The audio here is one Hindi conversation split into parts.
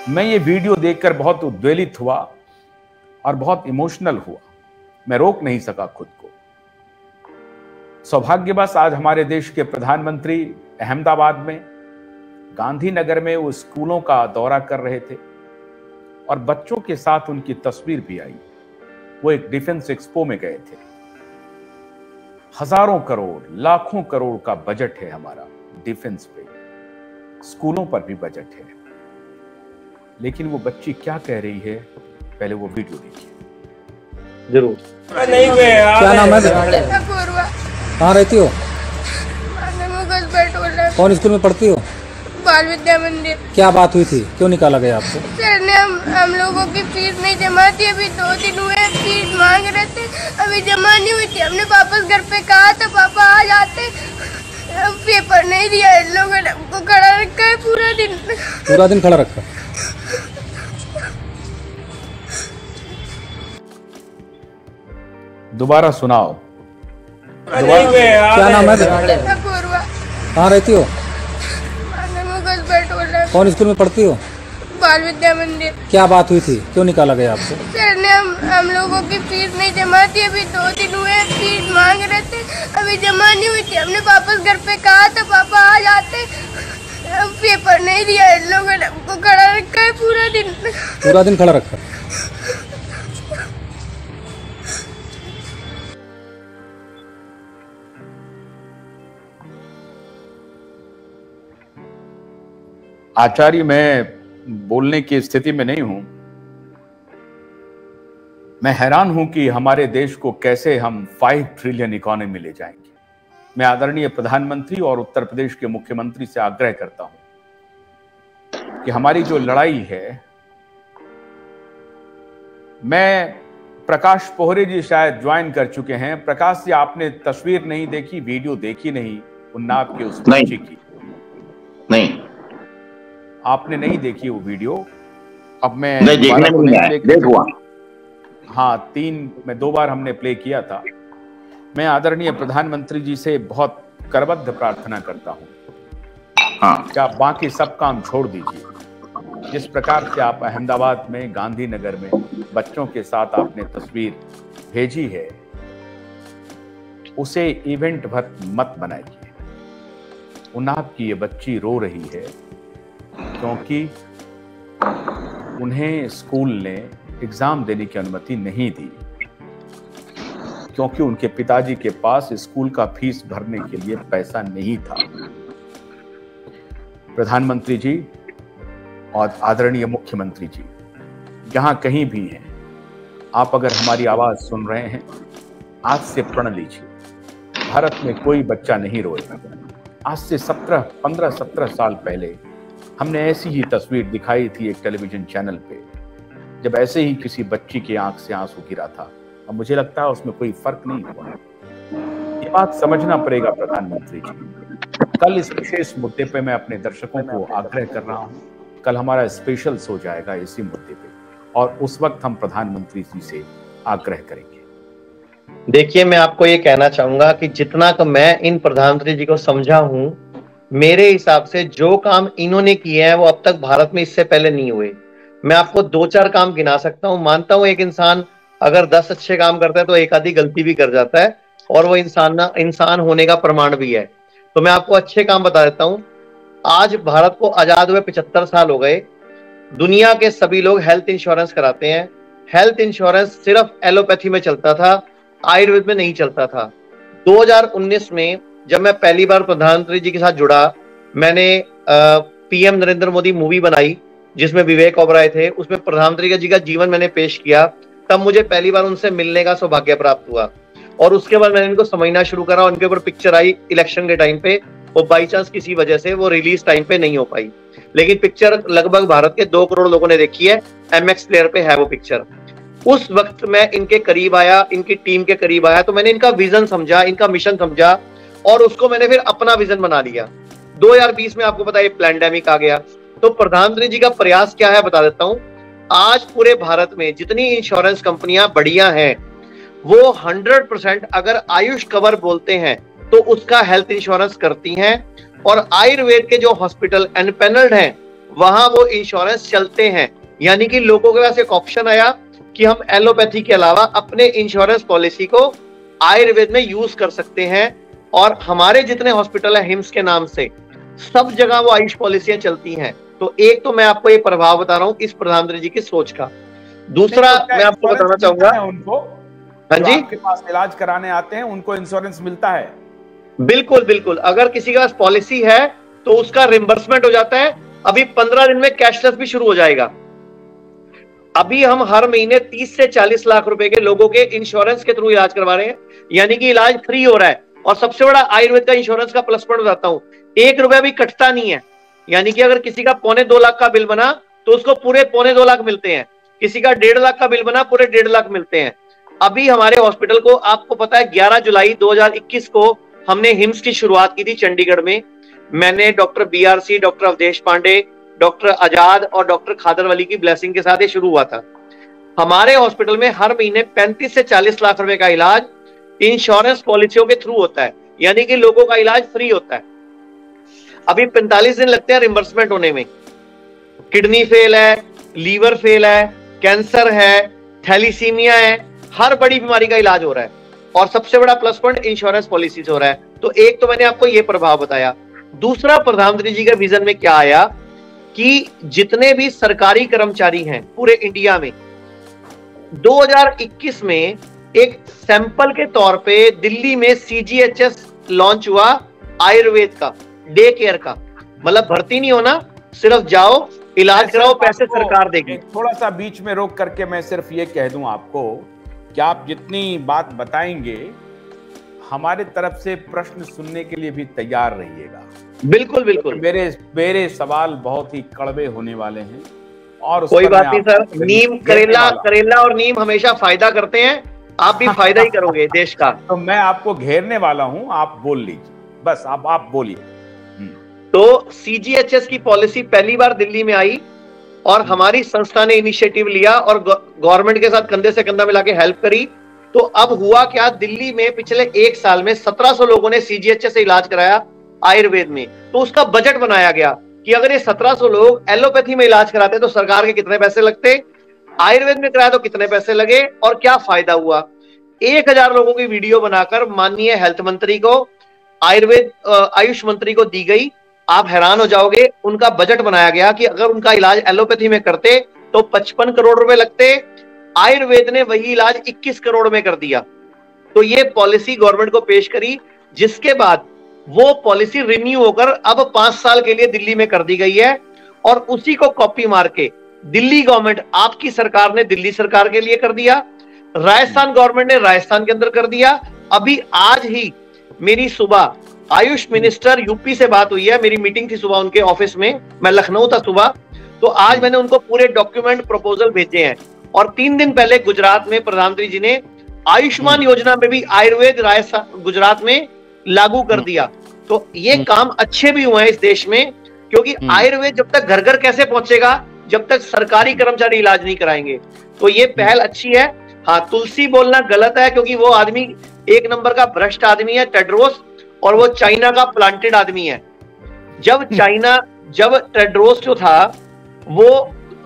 मैं ये वीडियो देखकर बहुत उद्वेलित हुआ और बहुत इमोशनल हुआ। मैं रोक नहीं सका खुद को। सौभाग्यवश आज हमारे देश के प्रधानमंत्री अहमदाबाद में गांधीनगर में वो स्कूलों का दौरा कर रहे थे और बच्चों के साथ उनकी तस्वीर भी आई। वो एक डिफेंस एक्सपो में गए थे। हजारों करोड़, लाखों करोड़ का बजट है हमारा डिफेंस पे, स्कूलों पर भी बजट है। लेकिन वो बच्ची क्या कह रही है, पहले वो वीडियो देखिए। जरूर। क्या नाम है? कहाँ रहती हो? कौन स्कूल में पढ़ती हो? बाल विद्या मंदिर। क्या बात हुई थी, क्यों निकाला गया आपको? सर ने हम लोगों की फीस नहीं जमा थी, अभी 2 दिन हुए फीस मांग रहे थे, अभी जमा नहीं हुई थी। हमने वापस घर पे कहा था पापा आ जाते, पेपर नहीं दिया। इन लोगों ने हमको खड़ा रखा है पूरा दिन खड़ा रखा। दोबारा सुनाओ। क्या नाम है? कहाँ रहती हो? कौन स्कूल में पढ़ती हो? बाल विद्या मंदिर। क्या बात हुई थी, क्यों निकाला गया आपको? सर ने हम लोगों की फीस नहीं जमा थी, अभी 2 दिन हुए फीस मांग रहे थे, अभी जमा नहीं हुई थी। हमने वापस घर पे कहा था पापा आ जाते, पेपर नहीं दिया। इन लोगों ने हमको खड़ा रखा है पूरा दिन खड़ा रखा। आचार्य, मैं बोलने की स्थिति में नहीं हूं। मैं हैरान हूं कि हमारे देश को कैसे हम 5 ट्रिलियन इकोनॉमी ले जाएंगे। मैं आदरणीय प्रधानमंत्री और उत्तर प्रदेश के मुख्यमंत्री से आग्रह करता हूं कि हमारी जो लड़ाई है, मैं प्रकाश पोहरे जी शायद ज्वाइन कर चुके हैं। प्रकाश जी, आपने तस्वीर नहीं देखी, वीडियो देखी नहीं उन्नाव की उस बच्ची की? नहीं, आपने नहीं देखी वो वीडियो। अब मैं देखूंगा। हाँ, 2 बार हमने प्ले किया था। मैं आदरणीय प्रधानमंत्री जी से बहुत करबद्ध प्रार्थना करता हूँ, हाँ, क्या बाकी सब काम छोड़ दीजिए। जिस प्रकार से आप अहमदाबाद में गांधीनगर में बच्चों के साथ आपने तस्वीर भेजी है, उसे इवेंट भर मत बनाइए। उन्नाव की ये बच्ची रो रही है क्योंकि उन्हें स्कूल ने एग्जाम देने की अनुमति नहीं दी, क्योंकि उनके पिताजी के पास स्कूल का फीस भरने के लिए पैसा नहीं था। प्रधानमंत्री जी और आदरणीय मुख्यमंत्री जी, जहां कहीं भी हैं, आप अगर हमारी आवाज सुन रहे हैं, आज से प्रण लीजिए, भारत में कोई बच्चा नहीं रोएगा। आज से 15-17 साल पहले हमने ऐसी ही तस्वीर दिखाई थी एक टेलीविजन चैनल पे, जब ऐसे ही किसी बच्ची की आंख से आंसू गिरा था। अब मुझे लगता है उसमें कोई फर्क नहीं हुआ। ये बात समझना पड़ेगा प्रधानमंत्री जी। कल इस विशेष मुद्दे पे मैं अपने दर्शकों को आग्रह कर रहा हूँ, कल हमारा स्पेशल शो जाएगा इसी मुद्दे पे, और उस वक्त हम प्रधानमंत्री जी से आग्रह करेंगे। देखिए, मैं आपको ये कहना चाहूंगा कि जितना तो मैं इन प्रधानमंत्री जी को समझा हूं, मेरे हिसाब से जो काम इन्होंने किए हैं वो अब तक भारत में इससे पहले नहीं हुए। मैं आपको 2-4 काम गिना सकता हूं। मानता हूं एक इंसान अगर 10 अच्छे काम करता है तो एक आधी गलती भी कर जाता है, और वो इंसान होने का प्रमाण भी है। तो मैं आपको अच्छे काम बता देता हूं। आज भारत को आजाद हुए 75 साल हो गए। दुनिया के सभी लोग हेल्थ इंश्योरेंस कराते हैं। हेल्थ इंश्योरेंस सिर्फ एलोपैथी में चलता था, आयुर्वेद में नहीं चलता था। 2019 में जब मैं पहली बार प्रधानमंत्री जी के साथ जुड़ा, मैंने पीएम नरेंद्र मोदी मूवी बनाई जिसमें विवेक ओबराय थे। उसमें प्रधानमंत्री जी का जीवन मैंने पेश किया। तब मुझे पहली बार उनसे मिलने का सौभाग्य प्राप्त हुआ, और उसके बाद मैंने इनको समझना शुरू करा। उनके ऊपर पिक्चर आई इलेक्शन के टाइम पे, वो बाई चांस किसी वजह से वो रिलीज टाइम पे नहीं हो पाई, लेकिन पिक्चर लगभग भारत के 2 करोड़ लोगों ने देखी है। MX प्लेयर पे है वो पिक्चर। उस वक्त मैं इनके करीब आया, इनकी टीम के करीब आया, तो मैंने इनका विजन समझा, इनका मिशन समझा, और उसको मैंने फिर अपना विजन बना लिया। 2020 में आपको पता है पैंडेमिक आ गया। तो प्रधानमंत्री जी का प्रयास क्या है बता देता हूं। आज पूरे भारत में जितनी इंश्योरेंस कंपनियां बढ़िया हैं, वो 100% अगर आयुष कवर बोलते हैं तो उसका हेल्थ इंश्योरेंस करती हैं, और आयुर्वेद के जो हॉस्पिटल एनपेनल्ड हैं वहां वो इंश्योरेंस चलते हैं। यानी कि लोगों के पास एक ऑप्शन आया कि हम एलोपैथी के अलावा अपने इंश्योरेंस पॉलिसी को आयुर्वेद में यूज कर सकते हैं। और हमारे जितने हॉस्पिटल है हिम्स के नाम से, सब जगह वो आयुष पॉलिसियां चलती हैं। तो एक तो मैं आपको ये प्रभाव बता रहा हूं इस प्रधानमंत्री जी की सोच का। दूसरा मैं आपको बताना चाहूंगा, उनको हाँ जी, आपके पास इलाज कराने आते हैं उनको इंश्योरेंस मिलता है? बिल्कुल बिल्कुल। अगर किसी के पास पॉलिसी है तो उसका रिम्बर्समेंट हो जाता है। अभी 15 दिन में कैशलेस भी शुरू हो जाएगा। अभी हम हर महीने 30 से 40 लाख रुपए के लोगों के इंश्योरेंस के थ्रू इलाज करवा रहे हैं, यानी कि इलाज फ्री हो रहा है। और सबसे बड़ा आयुर्वेद का इंश्योरेंस का प्लस पॉइंट बताता हूं, 1 रुपया भी कटता नहीं है। यानी कि अगर किसी का 2.25 लाख का बिल बना तो उसको पूरे 2.25 लाख मिलते हैं, किसी का 1.5 लाख का बिल बना पूरे 1.5 लाख मिलते हैं। अभी हमारे हॉस्पिटल को, आपको पता है, 11 जुलाई 2021 को हमने हिम्स की शुरुआत की थी चंडीगढ़ में। मैंने doctor BRC, doctor Awadhesh Pandey, doctor Azad और डॉक्टर खादरवली की ब्लेसिंग के साथ ये शुरू हुआ था। हमारे हॉस्पिटल में हर महीने 35 से 40 लाख रुपए का इलाज इंश्योरेंस पॉलिसियों के थ्रू होता है, यानी कि लोगों का इलाज फ्री होता है। अभी 45 दिन लगते हैं रिम्बर्समेंट होने में। किडनी फेल है, लीवर फेल है, कैंसर है, थैलीसीमिया है, हर बड़ी बीमारी का इलाज हो रहा है। और सबसे बड़ा प्लस पॉइंट इंश्योरेंस पॉलिसीज हो रहा है। तो एक तो मैंने आपको ये प्रभाव बताया। दूसरा, प्रधानमंत्री जी के विजन में क्या आया कि जितने भी सरकारी कर्मचारी हैं पूरे इंडिया में, 2021 में एक सैंपल के तौर पे दिल्ली में CGHS लॉन्च हुआ आयुर्वेद का, डे केयर का। मतलब भर्ती नहीं होना, सिर्फ जाओ, इलाज कराओ, पैसे सरकार देगी। थोड़ा सा बीच में रोक करके मैं सिर्फ ये कह दूं आपको कि आप जितनी बात बताएंगे हमारे तरफ से प्रश्न सुनने के लिए भी तैयार रहिएगा। बिल्कुल बिल्कुल। मेरे सवाल बहुत ही कड़वे होने वाले हैं और कोई बात नहीं सर, नीम, करेला और नीम हमेशा फायदा करते हैं, आप भी फायदा ही करोगे देश का। तो मैं आपको घेरने वाला हूं, आप बोल लीजिए, बस आप बोलिए। तो CGHS की पॉलिसी पहली बार दिल्ली में आई और हमारी संस्था ने इनिशिएटिव लिया और गवर्नमेंट के साथ कंधे से कंधा मिला के हेल्प करी। तो अब हुआ क्या, दिल्ली में पिछले 1 साल में 1700 लोगों ने CGHS से इलाज कराया आयुर्वेद में। तो उसका बजट बनाया गया कि अगर ये 1700 लोग एलोपैथी में इलाज कराते तो सरकार के कितने पैसे लगते, आयुर्वेद में कराया तो कितने पैसे लगे और क्या फायदा हुआ। 1000 लोगों की वीडियो बनाकर माननीय हेल्थ मंत्री को, आयुष मंत्री को दी गई। आप हैरान हो जाओगे, उनका बजट बनाया गया कि अगर उनका इलाज एलोपैथी में करते तो 55 करोड़ रुपए लगते, आयुर्वेद ने वही इलाज 21 करोड़ में कर दिया। तो ये पॉलिसी गवर्नमेंट को पेश करी, जिसके बाद वो पॉलिसी रिन्यू होकर अब 5 साल के लिए दिल्ली में कर दी गई है। और उसी को कॉपी मार के दिल्ली गवर्नमेंट, आपकी सरकार ने दिल्ली सरकार के लिए कर दिया, राजस्थान गवर्नमेंट ने राजस्थान के अंदर कर दिया। अभी आज ही मेरी सुबह आयुष मिनिस्टर यूपी से बात हुई है, मेरी मीटिंग थी सुबह उनके ऑफिस में, मैं लखनऊ था सुबह। तो आज मैंने उनको पूरे डॉक्यूमेंट प्रपोजल भेजे हैं। और 3 दिन पहले गुजरात में प्रधानमंत्री जी ने आयुष्मान योजना में भी आयुर्वेद राजस्थान गुजरात में लागू कर दिया। तो ये काम अच्छे भी हुए हैं इस देश में, क्योंकि आयुर्वेद जब तक घर घर कैसे पहुंचेगा जब तक सरकारी कर्मचारी इलाज नहीं कराएंगे। तो ये पहल अच्छी है। हाँ, तुलसी बोलना गलत है, क्योंकि वो आदमी 1 नंबर का भ्रष्ट आदमी है, टेड्रोस, और वो चाइना का प्लांटेड आदमी है। जब टेड्रोस जो था वो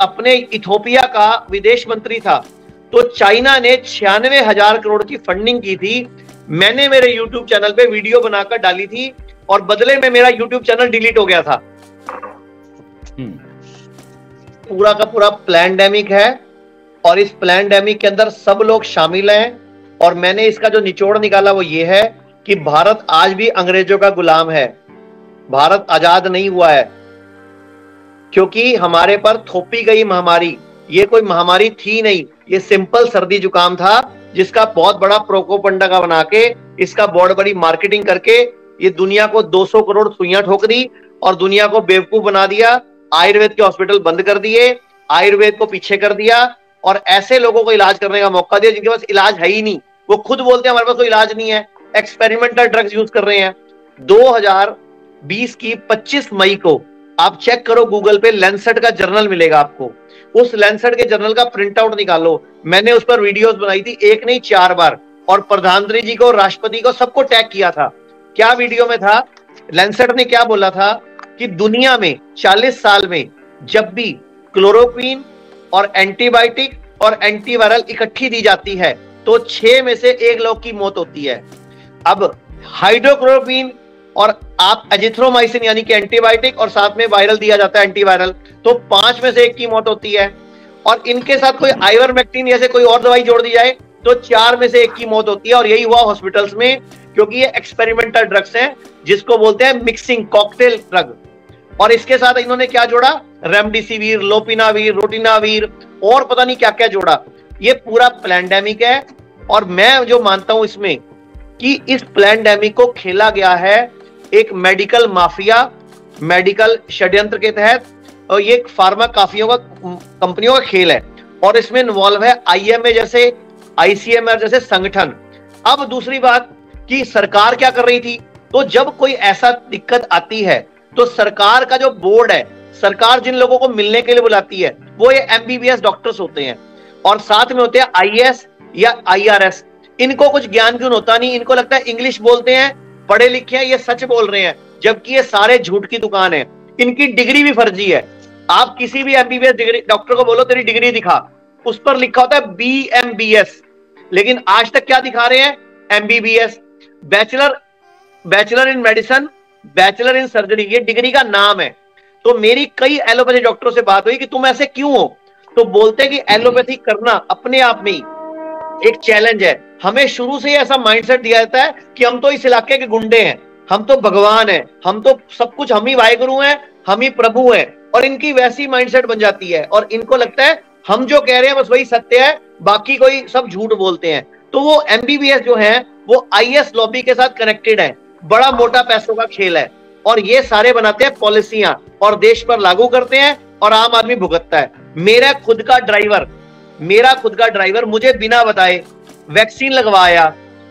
अपने इथोपिया का विदेश मंत्री था, तो चाइना ने 96,000 करोड़ की फंडिंग की थी। मैंने मेरे YouTube चैनल पे वीडियो बनाकर डाली थी और बदले में मेरा YouTube चैनल डिलीट हो गया था। पूरा का पूरा प्लैंडेमिक है और इस प्लैंडेमिक के अंदर सब लोग शामिल हैं। और मैंने इसका जो निचोड़ निकाला वो ये है कि भारत आज भी अंग्रेजों का गुलाम है, भारत आजाद नहीं हुआ है, क्योंकि हमारे पर थोपी गई महामारी। ये कोई महामारी थी नहीं, ये सिंपल सर्दी जुकाम था, जिसका बहुत बड़ा प्रोपोगंडा का बना के, इसका बहुत बड़ी मार्केटिंग करके ये दुनिया को 200 करोड़ सुइयां ठोक दी और दुनिया को बेवकूफ बना दिया। आयुर्वेद के हॉस्पिटल बंद कर दिए, आयुर्वेद को पीछे कर दिया और ऐसे लोगों को इलाज करने का मौका दिया जिनके पास इलाज है ही नहीं। वो खुद बोलते हैं हमारे पास कोई इलाज नहीं है, एक्सपेरिमेंटल ड्रग्स यूज कर रहे हैं। 2020 की 25 मई को आप चेक करो गूगल पे, लैंसेट का जर्नल मिलेगा आपको। उस लैंसेट के जर्नल का प्रिंट आउट निकालो। मैंने उस पर वीडियोस बनाई थी, 1 नहीं 4 बार, और प्रधानमंत्री जी को, राष्ट्रपति को, सबको टैग किया था। क्या वीडियो में था, लैंसेट ने क्या बोला था कि दुनिया में 40 साल में जब भी क्लोरोक्वीन और एंटीबायोटिक और एंटीवायरल इकट्ठी दी जाती है तो 6 में से 1 लोग की मौत होती है। अब हाइड्रोक्लोरोक्वीन और आप एजिथ्रोमाइसिन यानी कि एंटीबायोटिक और साथ में वायरल दिया जाता है एंटीवायरल, तो 5 में से 1 की मौत होती है। और इनके साथ कोई आइवरमेक्टिन जैसे कोई और दवाई जोड़ दी जाए तो 4 में से 1 की मौत होती है। और यही हुआ हॉस्पिटल्स में, क्योंकि ये एक्सपेरिमेंटल ड्रग्स हैं जिसको बोलते हैं मिक्सिंग कॉकटेल ड्रग। और इसके साथ इन्होंने क्या जोड़ा, रेमडेसिविर, लोपिनावीर, रोटिनावीर और पता नहीं क्या क्या जोड़ा। ये पूरा पैंडेमिक है। और मैं जो मानता हूं इसमें कि इस पैंडेमिक को खेला गया है एक मेडिकल माफिया, मेडिकल षड्यंत्र के तहत, और ये फार्मा कंपनियों का खेल है। और इसमें इन्वॉल्व है आईएमए जैसे, आईसीएमआर जैसे संगठन। अब दूसरी बात कि सरकार क्या कर रही थी, तो जब कोई ऐसा दिक्कत आती है तो सरकार का जो बोर्ड है, सरकार जिन लोगों को मिलने के लिए बुलाती है वो ये एमबीबीएस डॉक्टर्स होते हैं और साथ में होते हैं आईएएस या आईआरएस। इनको कुछ ज्ञान क्यों होता नहीं, इनको लगता है इंग्लिश बोलते हैं, पढ़े लिखे हैं, ये सच बोल रहे हैं, जबकि ये सारे झूठ की दुकान है। इनकी डिग्री भी फर्जी है। आप किसी भी एमबीबीएस डिग्री डॉक्टर को बोलो तेरी डिग्री दिखा, उस पर लिखा होता है बीएमबीएस, लेकिन आज तक क्या दिखा रहे हैं, MBBS. Bachelor in medicine, bachelor in surgery, ये डिग्री का नाम है। तो मेरी कई एलोपैथी डॉक्टरों से बात हुई कि तुम ऐसे क्यों हो, तो बोलते हैं कि एलोपैथी करना अपने आप में ही एक चैलेंज है। हमें शुरू से ही ऐसा माइंडसेट दिया जाता है कि हम तो इस इलाके के गुंडे हैं, हम तो भगवान हैं, हम तो सब कुछ, हम ही वाहेगुरु हैं, हम ही प्रभु हैं। और इनकी वैसी माइंडसेट बन जाती है और इनको लगता है हम जो कह रहे हैं बस वही सत्य है, बाकी कोई सब झूठ बोलते हैं। तो वो एमबीबीएस जो है वो आईएस लॉबी के साथ कनेक्टेड है, बड़ा मोटा पैसों का खेल है। और ये सारे बनाते हैं पॉलिसियां और देश पर लागू करते हैं और आम आदमी भुगतता है। मेरा खुद का ड्राइवर मुझे बिना बताए वैक्सीन लगवाया,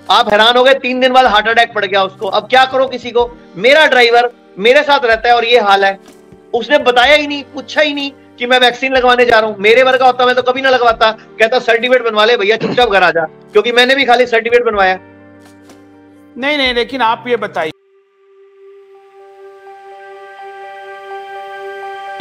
आप हैरान हो गए, 3 दिन बाद हार्ट अटैक पड़ गया उसको। अब क्या करो किसी को, मेरा ड्राइवर मेरे साथ रहता है और ये हाल है, उसने बताया ही नहीं, पूछा ही नहीं कि मैं वैक्सीन लगवाने जा रहा हूं। मेरे वर्ग का होता मैं तो कभी ना लगवाता, कहता सर्टिफिकेट बनवा ले भैया, चुपचाप घर आ जा, क्योंकि मैंने भी खाली सर्टिफिकेट बनवाया। नहीं, लेकिन आप ये बताइए